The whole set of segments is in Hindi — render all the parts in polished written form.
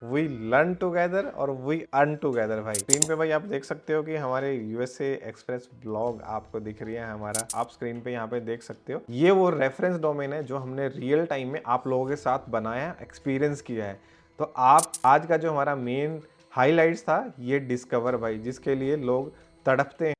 वी लर्न टुगेदर और वी अर्न टुगेदर। भाई स्क्रीन पे भाई आप देख सकते हो कि हमारे यूएसए एक्सप्रेस ब्लॉग आपको दिख रही है। हमारा आप स्क्रीन पे यहाँ पे देख सकते हो, ये वो रेफरेंस डोमेन है जो हमने रियल टाइम में आप लोगों के साथ बनाया, एक्सपीरियंस किया है। तो आप आज का जो हमारा मेन हाईलाइट्स था ये डिस्कवर भाई, जिसके लिए लोग तड़पते हैं।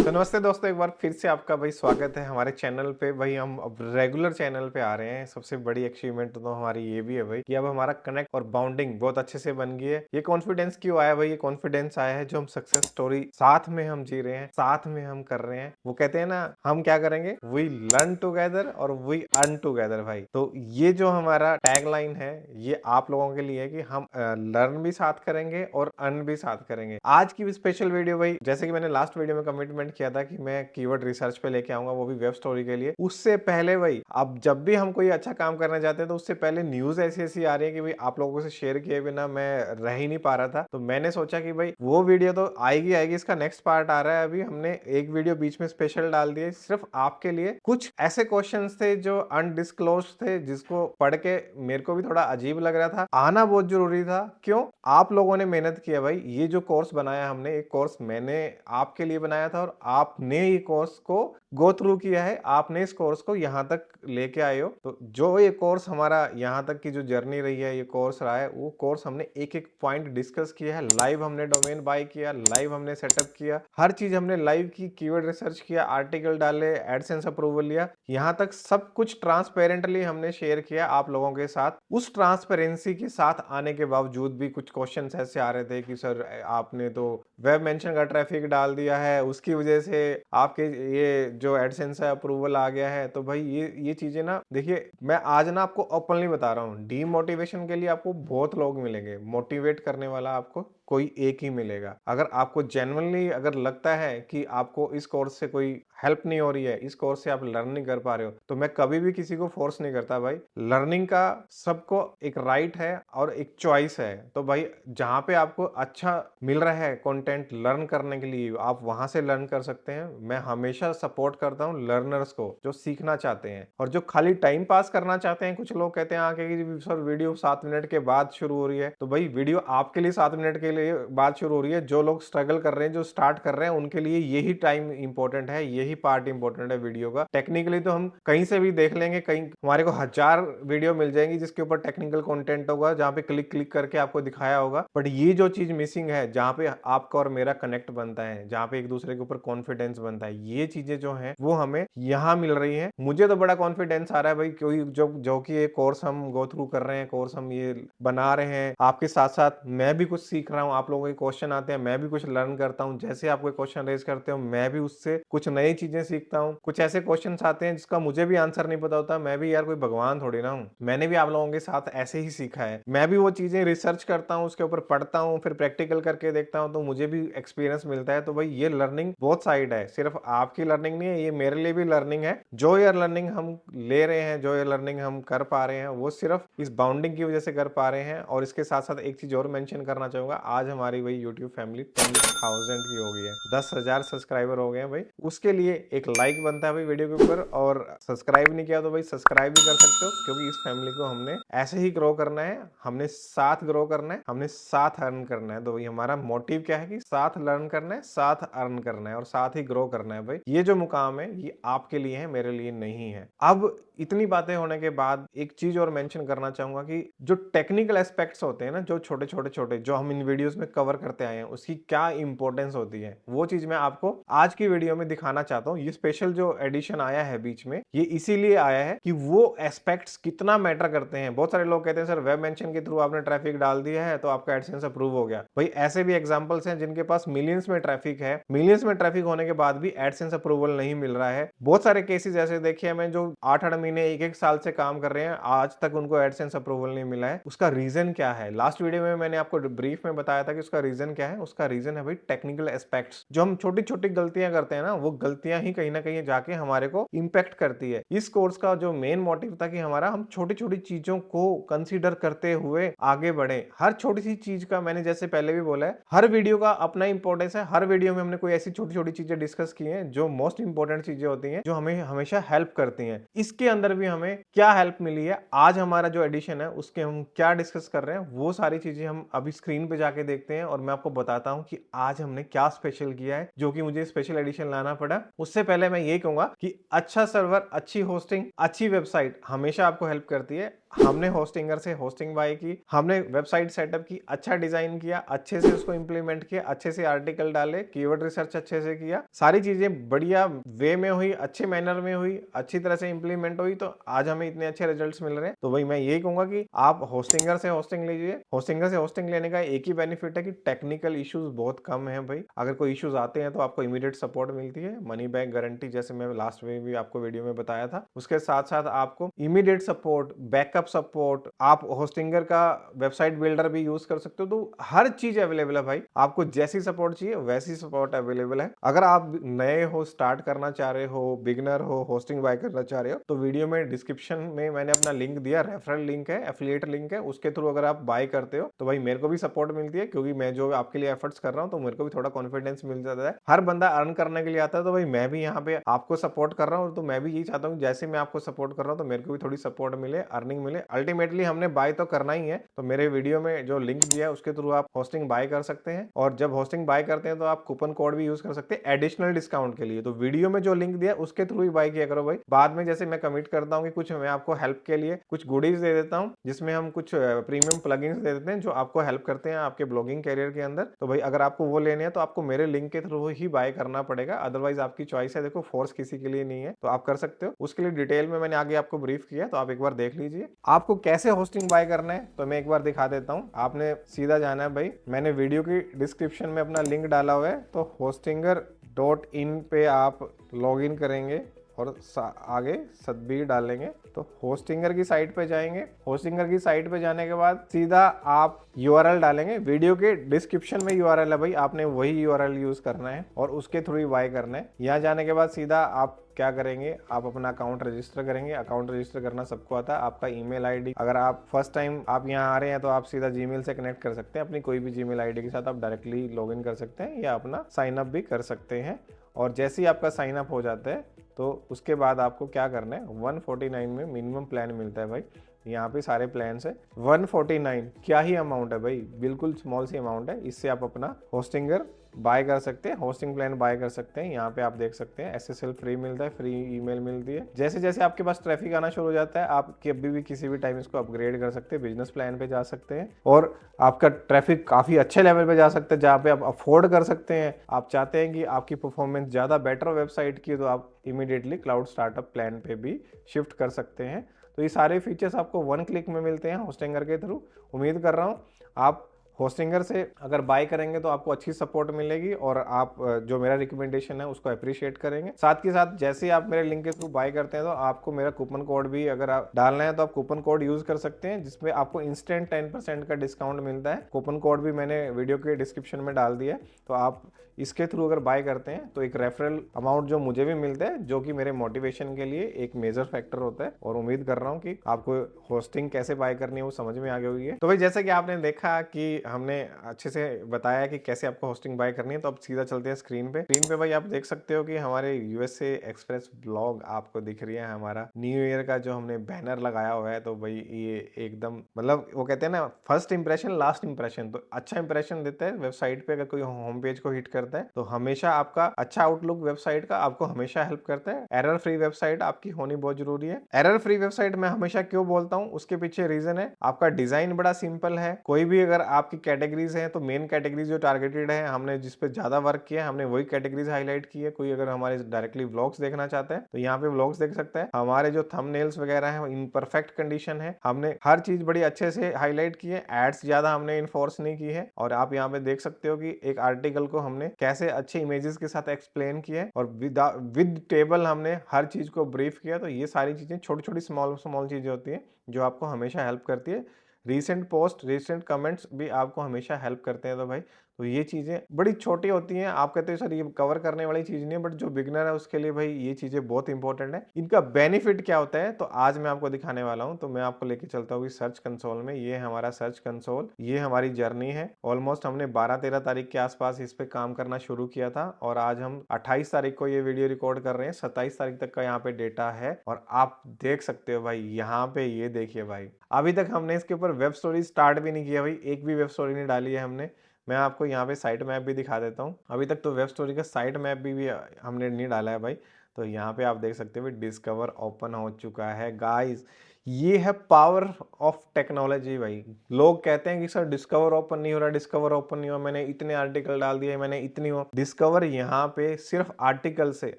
तो नमस्ते दोस्तों, एक बार फिर से आपका भाई स्वागत है हमारे चैनल पे। भाई हम अब रेगुलर चैनल पे आ रहे हैं। सबसे बड़ी अचीवमेंट तो हमारी ये भी है भाई कि अब हमारा कनेक्ट और बाउंडिंग बहुत अच्छे से बन गई है। ये कॉन्फिडेंस क्यों आया भाई? ये कॉन्फिडेंस आया है जो हम सक्सेस स्टोरी साथ में हम जी रहे हैं, साथ में हम कर रहे हैं। वो कहते हैं ना, हम क्या करेंगे, वी लर्न टुगेदर और वी अर्न टुगेदर। भाई तो ये जो हमारा टैगलाइन है ये आप लोगों के लिए है कि हम लर्न भी साथ करेंगे और अर्न भी साथ करेंगे। आज की स्पेशल वीडियो भाई, जैसे कि मैंने लास्ट वीडियो में कमिटमेंट किया था कि मैं कीवर्ड रिसर्च पे लेके आऊंगा, वो भी वेब स्टोरी के लिए। उससे पहले भाई अब जब भी हम कोई अच्छा काम करना चाहते हैं तो उससे पहले न्यूज ऐसी ऐसी आ रही है कि भाई आप लोगों से शेयर किए बिना मैं रह ही नहीं पा रहा था। तो मैंने सोचा कि भाई वो वीडियो तो आएगी आएगी, इसका नेक्स्ट पार्ट आ रहा है। अभी हमने एक वीडियो बीच में स्पेशल डाल दिए सिर्फ आपके लिए। कुछ ऐसे क्वेश्चंस थे जो अनडिस्क्लोज थे, जिसको पढ़ के मेरे को भी थोड़ा अजीब लग रहा था। आना बहुत जरूरी था। क्यों? आप लोगों ने मेहनत किया भाई। ये जो कोर्स बनाया हमने, एक कोर्स मैंने आपके लिए बनाया था और आपने ये कोर्स को गो थ्रू किया है, आपने इस कोर्स को यहाँ तक लेके आए हो। तो जो ये कोर्स हमारा यहाँ तक की जो जर्नी रही है, ये कोर्स रहा है, वो कोर्स हमने एक एक पॉइंट डिस्कस किया है। लाइव हमने डोमेन बाय किया, लाइव हमने सेटअप किया, हर चीज हमने लाइव की, कीवर्ड रिसर्च किया, आर्टिकल डाले, एडसेंस अप्रूवल लिया, यहाँ तक सब कुछ ट्रांसपेरेंटली हमने शेयर किया आप लोगों के साथ। उस ट्रांसपेरेंसी के साथ आने के बावजूद भी कुछ क्वेश्चंस ऐसे आ रहे थे कि सर आपने तो वेब मेंशन का ट्रैफिक डाल दिया है, उसकी वजह से आपके ये जो एडसेंस है अप्रूवल आ गया है। तो भाई ये चीजें ना, देखिए मैं आज ना आपको ओपनली बता रहा हूँ, डीमोटिवेशन के लिए आपको बहुत लोग मिलेंगे, मोटिवेट करने वाला आपको कोई एक ही मिलेगा। अगर आपको जेन्युइनली अगर लगता है कि आपको इस कोर्स से कोई हेल्प नहीं हो रही है, इस कोर्स से आप लर्न नहीं कर पा रहे हो, तो मैं कभी भी किसी को फोर्स नहीं करता भाई। लर्निंग का सबको एक राइट है और एक चॉइस है। तो भाई जहां पे आपको अच्छा मिल रहा है कंटेंट लर्न करने के लिए, आप वहां से लर्न कर सकते हैं। मैं हमेशा सपोर्ट करता हूँ लर्नर्स को जो सीखना चाहते हैं। और जो खाली टाइम पास करना चाहते हैं, कुछ लोग कहते हैं आके कि सर वीडियो 7 मिनट के बाद शुरू हो रही है, तो भाई वीडियो आपके लिए 7 मिनट के लिए बाद शुरू हो रही है। जो लोग स्ट्रगल कर रहे हैं, जो स्टार्ट कर रहे हैं, उनके लिए यही टाइम इंपॉर्टेंट है, यही पार्ट इंपॉर्टेंट है वीडियो का। टेक्निकली तो हम कहीं से भी देख लेंगे, कहीं हमारे को 1000 वीडियो मिल जाएंगी जिसके ऊपर टेक्निकल कंटेंट होगा, जहां पे क्लिक क्लिक करके आपको दिखाया होगा। बट ये जो चीज मिसिंग है, जहां पे आपका और मेरा कनेक्ट बनता है, जहां पे एक दूसरे के ऊपर कॉन्फिडेंस बनता है, ये चीजें जो है वो हमें यहाँ मिल रही है। मुझे तो बड़ा कॉन्फिडेंस आ रहा है भाई, क्योंकि जो कि ये कोर्स हम गो थ्रू कर रहे हैं, कोर्स हम ये बना रहे हैं, आपके साथ साथ मैं भी कुछ सीख रहा हूँ। आप लोगों के क्वेश्चन आते हैं, मैं भी कुछ लर्न करता हूँ। जैसे आप कोई क्वेश्चन रेज करते हो, मैं भी उससे कुछ नई चीजें सीखता हूँ। कुछ ऐसे क्वेश्चन आते हैं जिसका मुझे भी आंसर नहीं पता होता। मैं भी यार कोई भगवान थोड़ी ना हूँ, मैंने भी आप लोगों के साथ ऐसे ही सीखा है। मैं भी वो चीजें रिसर्च करता हूँ, उसके ऊपर पढ़ता हूँ, फिर प्रैक्टिकल करके देखता हूँ, तो मुझे भी एक्सपीरियंस मिलता है। तो भाई ये लर्निंग बहुत साइड है, सिर्फ आपकी लर्निंग नहीं है, ये मेरे लिए भी लर्निंग है। जो ये लर्निंग हम ले रहे हैं, जो ये लर्निंग हम कर पा रहे हैं, वो सिर्फ इस बाउंडिंग की वजह से कर पा रहे हैं। और इसके साथ साथ एक चीज और मेंशन करना चाहूंगा, आज हमारी भाई यूट्यूब फैमिली 10,000 की हो गई है, 10,000 सब्सक्राइबर हो गए हैं भाई। उसके लिए एक लाइक बनता है भाई वीडियो के ऊपर, और सब्सक्राइब नहीं किया तो भाई सब्सक्राइब भी कर सकते हो, क्योंकि इस फैमिली को हमने ऐसे ही ग्रो करना है, हमने साथ ग्रो करना है, हमने साथ अर्न करना है। तो भाई हमारा मोटिव क्या है कि साथ लर्न करना है, साथ अर्न करना है और साथ ही ग्रो करना है। भाई ये जो मुकाम है ये आपके लिए है, मेरे लिए नहीं है। अब इतनी बातें होने के बाद एक चीज और मेंशन करना चाहूंगा कि जो टेक्निकल एस्पेक्ट्स होते हैं ना, जो छोटे छोटे छोटे जो हम इन वीडियोस में कवर करते आए हैं, उसकी क्या इंपॉर्टेंस होती है, वो चीज मैं आपको आज की वीडियो में दिखाना चाहता हूँ। ये स्पेशल जो एडिशन आया है बीच में, ये इसीलिए आया है कि वो एस्पेक्ट्स कितना मैटर करते हैं। बहुत सारे लोग कहते हैं सर वेब मेंशन के थ्रू आपने ट्रैफिक डाल दिया है तो आपका एडसेंस अप्रूव हो गया। भाई ऐसे भी एग्जांपल्स हैं जिनके पास मिलियंस में ट्रैफिक है, मिलियंस में ट्रैफिक होने के बाद भी एडसेंस अप्रूवल नहीं मिल रहा है। बहुत सारे केसेस ऐसे देखे हैं मैं, जो 8-8 महीने 1-1 साल से काम कर रहे हैं, आज तक उनको एडसेंस अप्रूवल नहीं मिला है। उसका रीजन क्या है? लास्ट वीडियो में मैंने आपको ब्रीफ में बताया बताया था कि उसका रीजन क्या है। उसका रीजन है भाई टेक्निकल एस्पेक्ट्स। जो हम छोटी छोटी गलतियां करते हैं ना, वो गलतियां ही कहीं ना कहीं जाके हमारे को इम्पेक्ट करती है। इस कोर्स का जो मेन मोटिव था कि हमारा हम छोटी छोटी चीजों को कंसीडर करते हुए आगे बढ़े। हर छोटी सी चीज का, मैंने जैसे पहले भी बोला है, हर वीडियो का अपना इंपॉर्टेंस है। हर वीडियो में हमने कोई ऐसी छोटी छोटी चीजें डिस्कस की हैं जो मोस्ट इंपॉर्टेंट चीजें होती हैं, जो हमें हमेशा हेल्प करती हैं। इसके अंदर भी हमें क्या हेल्प मिली है, आज हमारा जो एडिशन है उसके हम क्या डिस्कस कर रहे हैं, वो सारी चीजें हम अभी स्क्रीन पे जाके देखते हैं और मैं आपको बताता हूं कि आज हमने क्या स्पेशल किया है जो कि मुझे स्पेशल एडिशन लाना पड़ा। उससे पहले मैं ये कहूंगा कि अच्छा सर्वर, अच्छी होस्टिंग, अच्छी वेबसाइट हमेशा आपको हेल्प करती है। हमने होस्टिंगर से होस्टिंग बाय की, हमने वेबसाइट सेटअप की, अच्छा डिजाइन किया, अच्छे से उसको इंप्लीमेंट किया, अच्छे से आर्टिकल डाले, कीवर्ड रिसर्च अच्छे से किया, सारी चीजें बढ़िया वे में हुई, अच्छे मैनर में हुई, अच्छी तरह से इंप्लीमेंट हुई, तो आज हमें इतने अच्छे रिजल्ट्स मिल रहे हैं। तो भाई मैं यही कहूंगा कि आप होस्टिंगर से होस्टिंग लीजिए। होस्टिंगर से होस्टिंग लेने का एक ही बेनिफिट है कि टेक्निकल इश्यूज बहुत कम है भाई। अगर कोई इश्यूज आते हैं तो आपको इमीडिएट सपोर्ट मिलती है, मनी बैक गारंटी, जैसे मैं लास्ट में भी आपको वीडियो में बताया था। उसके साथ साथ आपको इमीडिएट सपोर्ट, बैकअप सपोर्ट, आप होस्टिंगर का वेबसाइट बिल्डर भी यूज कर सकते हो। तो हर चीज अवेलेबल है भाई, आपको जैसी सपोर्ट चाहिए वैसी सपोर्ट अवेलेबल है। अगर आप नए हो, स्टार्ट करना चाह रहे हो, बिगनर हो, होस्टिंग बाय करना चाह रहे हो, तो वीडियो में डिस्क्रिप्शन में मैंने अपना लिंक दिया, रेफरल लिंक है, एफिलिएट लिंक है, उसके थ्रू अगर आप बाय करते हो तो भाई मेरे को भी सपोर्ट मिलती है, क्योंकि मैं जो आपके लिए एफर्ट्स कर रहा हूं तो मेरे को भी थोड़ा कॉन्फिडेंस मिल जाता है। हर बंदा अर्न करने के लिए आता है, तो भाई मैं भी यहाँ पे आपको सपोर्ट कर रहा हूँ, तो मैं भी यही चाहता हूँ जैसे मैं आपको सपोर्ट कर रहा हूँ तो मेरे को भी थोड़ी सपोर्ट मिले, अर्निंग मिले। अल्टीमेटली हमने बाय तो करना ही है, तो मेरे वीडियो में जो लिंक दिया है उसके थ्रू आप होस्टिंग बाय कर सकते हैं। और जब होस्टिंग बाय करते हैं तो आप कूपन कोड भी यूज कर सकते हैं एडिशनल डिस्काउंट के लिए। तो वीडियो में जो लिंक दिया है उसके थ्रू ही बाय किया करो भाई। बाद में जैसे मैं कमिट करता हूँ कि कुछ मैं आपको हेल्प के लिए कुछ गुडीज दे देता हूँ, जिसमें हम कुछ प्रीमियम प्लगइन्स दे देते हैं जो आपको हेल्प करते हैं आपके ब्लॉगिंग कैरियर के अंदर। तो भाई अगर आपको वो लेने हैं तो आपको मेरे लिंक के थ्रू ही बाय करना पड़ेगा, अदरवाइज आपकी चॉइस है। देखो, फोर्स किसी के लिए नहीं है, तो आप कर सकते हो। उसके लिए डिटेल में मैंने आगे आपको ब्रीफ किया, तो आप एक बार देख लीजिए। आपको कैसे होस्टिंग बाय करना है तो मैं एक बार दिखा देता हूँ। आपने सीधा जाना है भाई, मैंने वीडियो की डिस्क्रिप्शन में अपना लिंक डाला हुआ है, तो hostinger.in पे आप लॉग इन करेंगे और आगे सदबीर डालेंगे तो होस्टिंगर की साइट पे जाएंगे। होस्टिंगर की साइट पे जाने के बाद सीधा आप यूआरएल डालेंगे, वीडियो के डिस्क्रिप्शन में यूआरएल है भाई, आपने वही यूआरएल यूज करना है और उसके थ्रू ही बाय करना है। यहाँ जाने के बाद सीधा आप क्या करेंगे, आप अपना अकाउंट रजिस्टर करेंगे। अकाउंट रजिस्टर करना सबको आता है। आपका ईमेल आईडी, अगर आप फर्स्ट टाइम आप यहाँ आ रहे हैं तो आप सीधा जीमेल से कनेक्ट कर सकते हैं, अपनी कोई भी जीमेल आईडी के साथ आप डायरेक्टली लॉगिन कर सकते हैं या अपना साइन अप भी कर सकते हैं। और जैसे ही आपका साइन अप हो जाता है तो उसके बाद आपको क्या करना है, 149 में मिनिमम प्लान मिलता है भाई। यहाँ पे सारे प्लान है 149, क्या ही अमाउंट है भाई, बिल्कुल स्मॉल सी अमाउंट है। इससे आप अपना होस्टिंगर बाय कर सकते हैं, होस्टिंग प्लान बाय कर सकते हैं। यहाँ पे आप देख सकते हैं एसएसएल फ्री मिलता है, फ्री ईमेल मिलती है। जैसे जैसे आपके पास ट्रैफिक आना शुरू हो जाता है, आप कभी भी किसी भी टाइम इसको अपग्रेड कर सकते हैं, बिजनेस प्लान पे जा सकते हैं और आपका ट्रैफिक काफी अच्छे लेवल पे जा सकता है, जहाँ पे आप अफोर्ड कर सकते हैं। आप चाहते हैं कि आपकी परफॉर्मेंस ज्यादा बेटर वेबसाइट की, तो आप इमीडिएटली क्लाउड स्टार्टअप प्लान पे भी शिफ्ट कर सकते हैं। तो ये सारे फीचर्स आपको 1 क्लिक में मिलते हैं होस्टिंगर के थ्रू। उम्मीद कर रहा हूँ आप होस्टिंगर से अगर बाय करेंगे तो आपको अच्छी सपोर्ट मिलेगी और आप जो मेरा रिकमेंडेशन है उसको अप्रिशिएट करेंगे। साथ के साथ जैसे ही आप मेरे लिंक के थ्रू बाय करते हैं तो आपको मेरा कूपन कोड भी अगर आप डालना है तो आप कूपन कोड यूज कर सकते हैं, जिसमें आपको इंस्टेंट 10% का डिस्काउंट मिलता है। कूपन कोड भी मैंने वीडियो के डिस्क्रिप्शन में डाल दिया है, तो आप इसके थ्रू अगर बाय करते हैं तो एक रेफरल अमाउंट जो मुझे भी मिलता है, जो कि मेरे मोटिवेशन के लिए एक मेजर फैक्टर होता है। और उम्मीद कर रहा हूँ कि आपको होस्टिंग कैसे बाय करनी है वो समझ में आ गई है। तो भाई जैसा कि आपने देखा कि हमने अच्छे से बताया कि कैसे आपको होस्टिंग बाय करनी है, तो अब सीधा चलते हैं स्क्रीन पे। स्क्रीन पे भाई आप देख सकते हो कि हमारे यूएसए एक्सप्रेस ब्लॉग आपको दिख रही है, हमारा न्यू ईयर का जो हमने बैनर लगाया हुआ है। तो भाई ये एकदम मतलब वो कहते हैं ना, फर्स्ट इंप्रेशन लास्ट इंप्रेशन, तो अच्छा इंप्रेशन देता है वेबसाइट पे। अगर कोई होम पेज को हिट करता है तो हमेशा आपका अच्छा आउटलुक वेबसाइट का आपको हमेशा हेल्प करता है। एरर फ्री वेबसाइट आपकी होनी बहुत जरूरी है। एरर फ्री वेबसाइट मैं हमेशा क्यों बोलता हूँ, उसके पीछे रीजन है, आपका डिजाइन बड़ा सिंपल है। कोई भी अगर आपकी कैटेगरीज है तो मेन कैटेगरीज जो टारगेटेड है, हमने जिस पे ज्यादा वर्क किया है हमने वही कैटेगरीज हाईलाइट की है। कोई अगर हमारे डायरेक्टली व्लॉग्स देखना चाहता है तो यहाँ पे व्लॉग्स देख सकता है। हमारे जो थंबनेल्स वगैरह है इन परफेक्ट कंडीशन है, हमने हर चीज बड़ी अच्छे से हाईलाइट की है। एड्स ज्यादा हमने इन्फोर्स नहीं की है। और आप यहाँ पे देख सकते हो कि एक आर्टिकल को हमने कैसे अच्छे इमेजेस के साथ एक्सप्लेन किया है और विद टेबल हमने हर चीज को ब्रीफ किया। तो ये सारी चीजें छोटी छोटी स्मॉल चीजें होती है जो आपको हमेशा हेल्प करती है रीसेंट पोस्ट, रीसेंट कमेंट्स भी आपको हमेशा हेल्प करते हैं। तो भाई तो ये चीज़ें बड़ी छोटी होती हैं, आप कहते हो सर ये कवर करने वाली चीज़ नहीं है, बट जो बिगिनर है उसके लिए भाई ये चीज़ें बहुत इंपॉर्टेंट है। इनका बेनिफिट क्या होता है, तो आज मैं आपको दिखाने वाला हूँ। तो मैं आपको लेके चलता हूँ सर्च कंसोल में। ये हमारा सर्च कंसोल, ये हमारी जर्नी है। ऑलमोस्ट हमने 12-13 तारीख के आसपास इस पे काम करना शुरू किया था और आज हम 28 तारीख को ये वीडियो रिकॉर्ड कर रहे हैं। 27 तारीख तक का यहाँ पे डेटा है और आप देख सकते हो भाई, यहाँ पे ये देखिए भाई, अभी तक हमने इसके ऊपर वेब स्टोरी स्टार्ट भी नहीं किया भाई, एक भी वेब स्टोरी नहीं डाली है हमने। मैं आपको यहाँ पे साइट मैप भी दिखा देता हूँ। अभी तक तो वेब स्टोरी का साइट मैप भी हमने नहीं डाला है भाई। तो यहाँ पे आप देख सकते हो डिस्कवर ओपन हो चुका है गाइस। ये है पावर ऑफ टेक्नोलॉजी भाई। लोग कहते हैं कि सर डिस्कवर ओपन नहीं हो रहा, डिस्कवर ओपन नहीं हो, मैंने इतने आर्टिकल डाल दिए, मैंने इतनी हो। डिस्कवर यहाँ पे सिर्फ आर्टिकल से,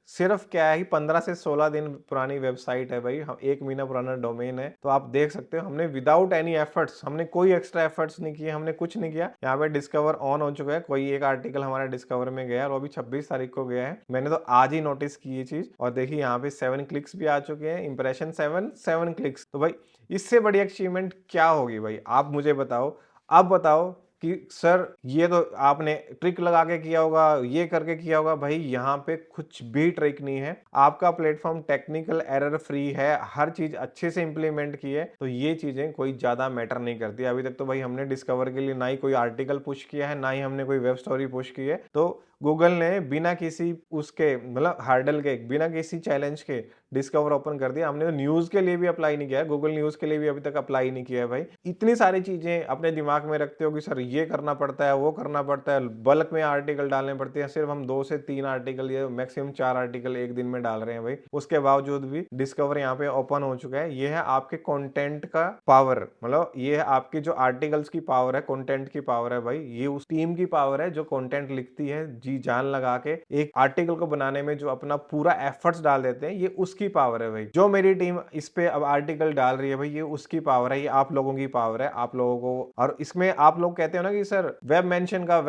सिर्फ क्या है, 15 से 16 दिन पुरानी वेबसाइट है भाई, हम 1 महीना पुराना डोमेन है। तो आप देख सकते हो हमने विदाउट एनी एफर्ट्स, हमने कोई एक्स्ट्रा एफर्ट्स नहीं किए, हमने कुछ नहीं किया। यहाँ पे डिस्कवर ऑन हो चुका है। कोई एक आर्टिकल हमारा डिस्कवर में गया और वो भी 26 तारीख को गया है। मैंने तो आज ही नोटिस की ये चीज। और देखिए यहाँ पे 7 क्लिक्स भी आ चुके हैं, इंप्रेशन 7 क्लिक्स। तो भाई इससे बड़ी अचीवमेंट क्या होगी भाई, आप मुझे बताओ। आप बताओ कि सर ये तो आपने ट्रिक लगा के किया होगा, ये करके किया होगा। भाई यहाँ पे कुछ भी ट्रिक नहीं है। आपका प्लेटफॉर्म टेक्निकल एरर फ्री है, हर चीज अच्छे से इंप्लीमेंट की है। तो ये चीजें कोई ज्यादा मैटर नहीं करती। अभी तक तो भाई हमने डिस्कवर के लिए ना ही कोई आर्टिकल पुश किया है, ना ही हमने कोई वेब स्टोरी पुश की है। तो गूगल ने बिना किसी उसके मतलब हार्डल के, बिना किसी चैलेंज के डिस्कवर ओपन कर दिया। हमने तो न्यूज के लिए भी अप्लाई नहीं किया है, गूगल न्यूज के लिए भी अभी तक अप्लाई नहीं किया है भाई। इतनी सारी चीजें अपने दिमाग में रखते हो कि सर ये करना पड़ता है, वो करना पड़ता है, बल्क में आर्टिकल डालने पड़ते हैं। सिर्फ हम 2 से 3 आर्टिकल या मैक्सिमम 4 आर्टिकल एक दिन में डाल रहे हैं भाई। उसके बावजूद भी डिस्कवर यहाँ पे ओपन हो चुका है। ये है आपके कंटेंट का पावर, मतलब ये है आपकी जो आर्टिकल्स की पावर है, कंटेंट की पावर है भाई। ये उस टीम की पावर है जो कंटेंट लिखती है, जी जान लगा के एक आर्टिकल को बनाने में जो अपना पूरा एफर्ट्स डाल देते हैं, ये उसकी पावर है भाई। जो मेरी टीम इस पे अब आर्टिकल डाल रही है भाई, ये उसकी पावर है, ये आप लोगों की पावर है। आप लोगों को, और इसमें आप लोग कहते हो ना कि सर वेब मेंशन का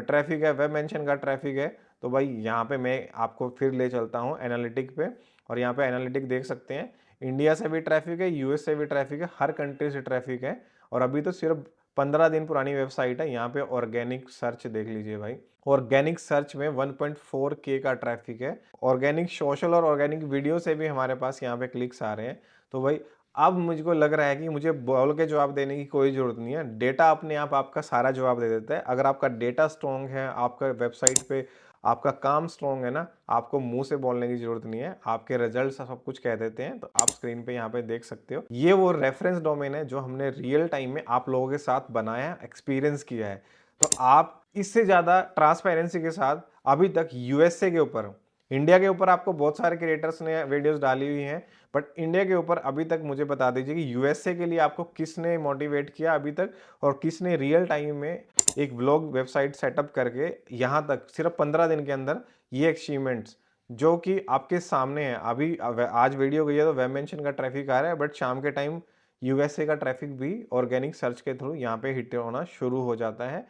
ट्रैफिक है, वेब मेंशन का ट्रैफिक है। तो भाई यहाँ पे मैं आपको फिर ले चलता हूँ एनालिटिक पे, और यहाँ पे एनालिटिक देख सकते हैं। इंडिया से भी ट्रैफिक है, यूएस से भी ट्रैफिक है, हर कंट्री से ट्रैफिक है। और अभी तो सिर्फ 15 दिन पुरानी वेबसाइट है। यहाँ पे ऑर्गेनिक सर्च देख लीजिए भाई, ऑर्गेनिक सर्च में 1.4K का ट्रैफिक है। ऑर्गेनिक सोशल और ऑर्गेनिक वीडियो से भी हमारे पास यहाँ पे क्लिक्स आ रहे हैं। तो भाई अब मुझको लग रहा है कि मुझे बोल के जवाब देने की कोई जरूरत नहीं है, डेटा अपने आप आपका सारा जवाब दे देता है। अगर आपका डेटा स्ट्रॉन्ग है, आपका वेबसाइट पे आपका काम स्ट्रॉन्ग है ना, आपको मुंह से बोलने की जरूरत नहीं है, आपके रिजल्ट सब कुछ कह देते हैं। तो आप स्क्रीन पे यहाँ पे देख सकते हो, ये वो रेफरेंस डोमेन है जो हमने रियल टाइम में आप लोगों के साथ बनाया, एक्सपीरियंस किया है। तो आप इससे ज्यादा ट्रांसपेरेंसी के साथ अभी तक यूएसए के ऊपर, इंडिया के ऊपर आपको बहुत सारे क्रिएटर्स ने वीडियोस डाली हुई हैं, बट इंडिया के ऊपर अभी तक मुझे बता दीजिए कि यूएसए के लिए आपको किसने मोटिवेट किया अभी तक, और किसने रियल टाइम में एक ब्लॉग वेबसाइट सेटअप करके यहाँ तक सिर्फ 15 दिन के अंदर ये अचीवमेंट्स जो कि आपके सामने है। अभी आज वीडियो गई है तो वेब मेंशन का ट्रैफिक आ रहा है, बट शाम के टाइम यूएसए का ट्रैफिक भी ऑर्गेनिक सर्च के थ्रू यहाँ पे हिट होना शुरू हो जाता है।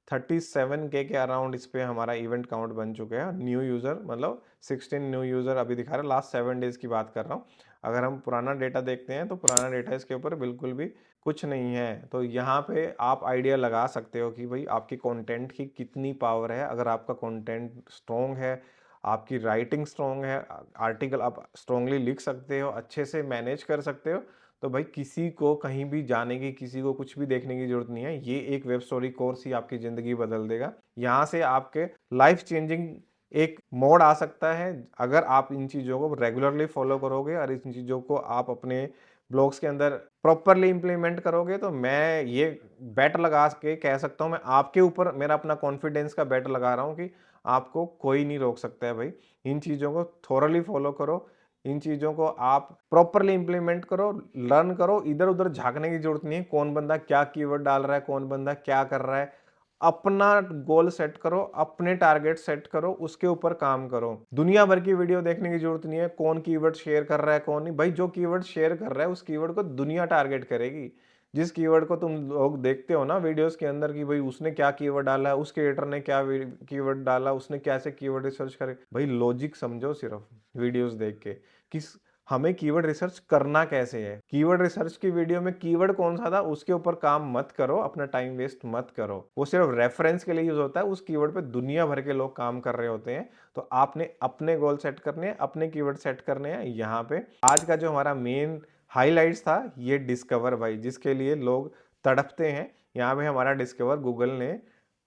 37K के अराउंड इस पे हमारा इवेंट काउंट बन चुके हैं। न्यू यूज़र मतलब 16 न्यू यूज़र अभी दिखा रहा है, लास्ट 7 डेज की बात कर रहा हूँ। अगर हम पुराना डेटा देखते हैं तो पुराना डेटा इसके ऊपर बिल्कुल भी कुछ नहीं है। तो यहाँ पे आप आइडिया लगा सकते हो कि भाई आपकी कंटेंट की कितनी पावर है। अगर आपका कंटेंट स्ट्रॉन्ग है, आपकी राइटिंग स्ट्रॉन्ग है, आर्टिकल आप स्ट्रॉन्गली लिख सकते हो, अच्छे से मैनेज कर सकते हो, तो भाई किसी को कहीं भी जाने की, किसी को कुछ भी देखने की जरूरत नहीं है। ये एक वेब स्टोरी कोर्स ही आपकी जिंदगी बदल देगा। यहाँ से आपके लाइफ चेंजिंग एक मोड आ सकता है अगर आप इन चीज़ों को रेगुलरली फॉलो करोगे और इन चीज़ों को आप अपने ब्लॉग्स के अंदर प्रॉपरली इंप्लीमेंट करोगे। तो मैं ये बेट लगा के कह सकता हूँ, मैं आपके ऊपर मेरा अपना कॉन्फिडेंस का बेट लगा रहा हूँ कि आपको कोई नहीं रोक सकता है भाई। इन चीज़ों को थोरली फॉलो करो, इन चीज़ों को आप प्रॉपरली इंप्लीमेंट करो, लर्न करो। इधर उधर झांकने की जरूरत नहीं है, कौन बंदा क्या कीवर्ड डाल रहा है, कौन बंदा क्या कर रहा है। अपना गोल सेट करो, अपने टारगेट सेट करो, उसके ऊपर काम करो। दुनिया भर की वीडियो देखने की जरूरत नहीं है, कौन कीवर्ड शेयर कर रहा है कौन नहीं। भाई जो कीवर्ड शेयर कर रहा है उस कीवर्ड को दुनिया टारगेट करेगी। जिस कीवर्ड को तुम लोग देखते हो ना वीडियोस के अंदर कि भाई उसने क्या कीवर्ड डाला है, उस क्रिएटर ने क्या कीवर्ड डाला, उसने कैसे कीवर्ड रिसर्च करे, भाई लॉजिक समझो सिर्फ वीडियोस देख के। किस हमें कीवर्ड रिसर्च करना कैसे है। कीवर्ड रिसर्च की वीडियो में कीवर्ड कौन सा था उसके ऊपर काम मत करो, अपना टाइम वेस्ट मत करो। वो सिर्फ रेफरेंस के लिए यूज होता है। उस कीवर्ड पे दुनिया भर के लोग काम कर रहे होते हैं। तो आपने अपने गोल सेट करने हैं, अपने कीवर्ड सेट करने हैं। यहाँ पे आज का जो हमारा मेन हाईलाइट्स था ये डिस्कवर भाई, जिसके लिए लोग तड़पते हैं। यहाँ पे हमारा डिस्कवर गूगल ने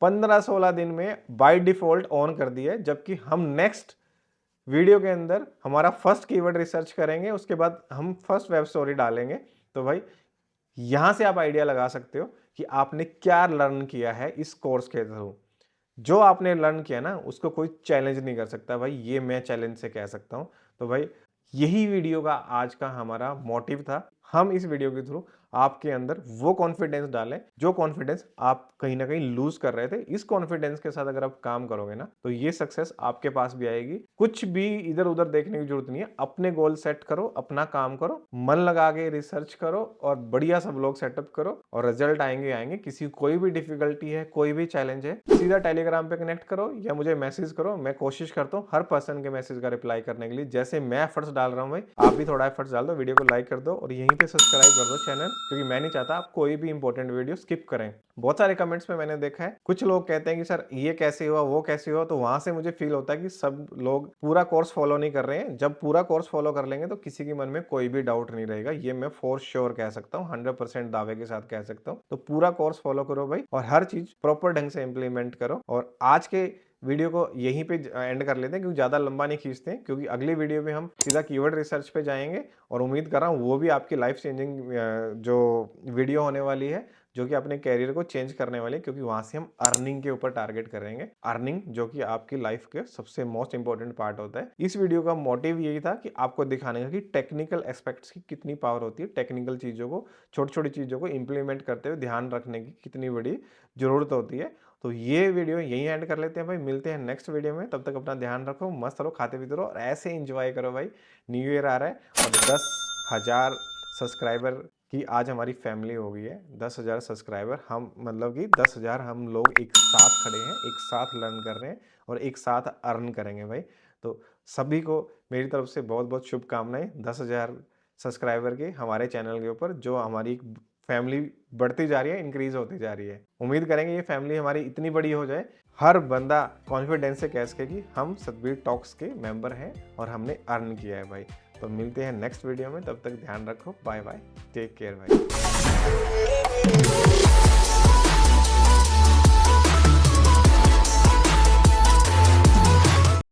15-16 दिन में बाय डिफॉल्ट ऑन कर दिया है, जबकि हम नेक्स्ट वीडियो के अंदर हमारा फर्स्ट कीवर्ड रिसर्च करेंगे, उसके बाद हम फर्स्ट वेब स्टोरी डालेंगे। तो भाई यहां से आप आइडिया लगा सकते हो कि आपने क्या लर्न किया है इस कोर्स के थ्रू। जो आपने लर्न किया ना उसको कोई चैलेंज नहीं कर सकता भाई, ये मैं चैलेंज से कह सकता हूं। तो भाई यही वीडियो का आज का हमारा मोटिव था। हम इस वीडियो के थ्रू आपके अंदर वो कॉन्फिडेंस डालें जो कॉन्फिडेंस आप कहीं ना कहीं लूज कर रहे थे। इस कॉन्फिडेंस के साथ अगर आप काम करोगे ना तो ये सक्सेस आपके पास भी आएगी। कुछ भी इधर उधर देखने की जरूरत नहीं है। अपने गोल सेट करो, अपना काम करो, मन लगा के रिसर्च करो और बढ़िया सब लोग सेटअप करो और रिजल्ट आएंगे। किसी कोई भी डिफिकल्टी है, कोई भी चैलेंज है, सीधा टेलीग्राम पे कनेक्ट करो या मुझे मैसेज करो। मैं कोशिश करता हूँ हर पर्सन के मैसेज का रिप्लाई करने के लिए। जैसे मैं एफर्ट्स डाल रहा हूँ भाई, आप भी थोड़ा एफर्ट्स डाल दो, वीडियो को लाइक कर दो और यहीं पे सब्सक्राइब कर दो चैनल, क्योंकि मैं नहीं चाहता आप कोई भी इंपॉर्टेंट वीडियो स्किप करें। बहुत सारे कमेंट्स में मैंने देखा है, कुछ लोग कहते हैं कि सर ये कैसे हुआ, वो कैसे हुआ। तो वहां से मुझे फील होता है कि सब लोग पूरा कोर्स फॉलो नहीं कर रहे हैं। जब पूरा कोर्स फॉलो कर लेंगे तो किसी के मन में कोई भी डाउट नहीं रहेगा। ये मैं फॉर श्योर कह सकता हूँ, 100% दावे के साथ कह सकता हूँ। तो पूरा कोर्स फॉलो करो भाई और हर चीज प्रॉपर ढंग से इंप्लीमेंट करो। और आज के वीडियो को यहीं पे एंड कर लेते हैं, क्योंकि ज़्यादा लंबा नहीं खींचते हैं, क्योंकि अगली वीडियो में हम सीधा कीवर्ड रिसर्च पे जाएंगे और उम्मीद कर रहा हूँ वो भी आपकी लाइफ चेंजिंग जो वीडियो होने वाली है, जो कि अपने कैरियर को चेंज करने वाली है। क्योंकि वहां से हम अर्निंग के ऊपर टारगेट करेंगे, अर्निंग जो कि आपकी लाइफ के सबसे मोस्ट इंपॉर्टेंट पार्ट होता है। इस वीडियो का मोटिव यही था कि आपको दिखाने का कि टेक्निकल एस्पेक्ट्स की कितनी पावर होती है, टेक्निकल चीज़ों को, छोटी छोटी चीज़ों को इंप्लीमेंट करते हुए ध्यान रखने की कितनी बड़ी जरूरत होती है। तो ये वीडियो यहीं एंड कर लेते हैं भाई, मिलते हैं नेक्स्ट वीडियो में। तब तक अपना ध्यान रखो, मस्त रहो, खाते पीते रहो और ऐसे एंजॉय करो भाई। न्यू ईयर आ रहा है और 10,000 सब्सक्राइबर की आज हमारी फैमिली हो गई है। 10,000 सब्सक्राइबर, हम मतलब कि 10,000 हम लोग एक साथ खड़े हैं, एक साथ लर्न कर रहे हैं और एक साथ अर्न करेंगे भाई। तो सभी को मेरी तरफ से बहुत बहुत शुभकामनाएं 10,000 सब्सक्राइबर के हमारे चैनल के ऊपर, जो हमारी फैमिली बढ़ती जा रही है, इंक्रीज होती जा रही है। उम्मीद करेंगे ये फैमिली हमारी इतनी बड़ी हो जाए, हर बंदा कॉन्फिडेंस से कह सके कि हम सतबीर टॉक्स के मेंबर हैं और हमने अर्न किया है भाई। तो मिलते हैं नेक्स्ट वीडियो में, तब तक ध्यान रखो, बाय बाय, टेक केयर भाई।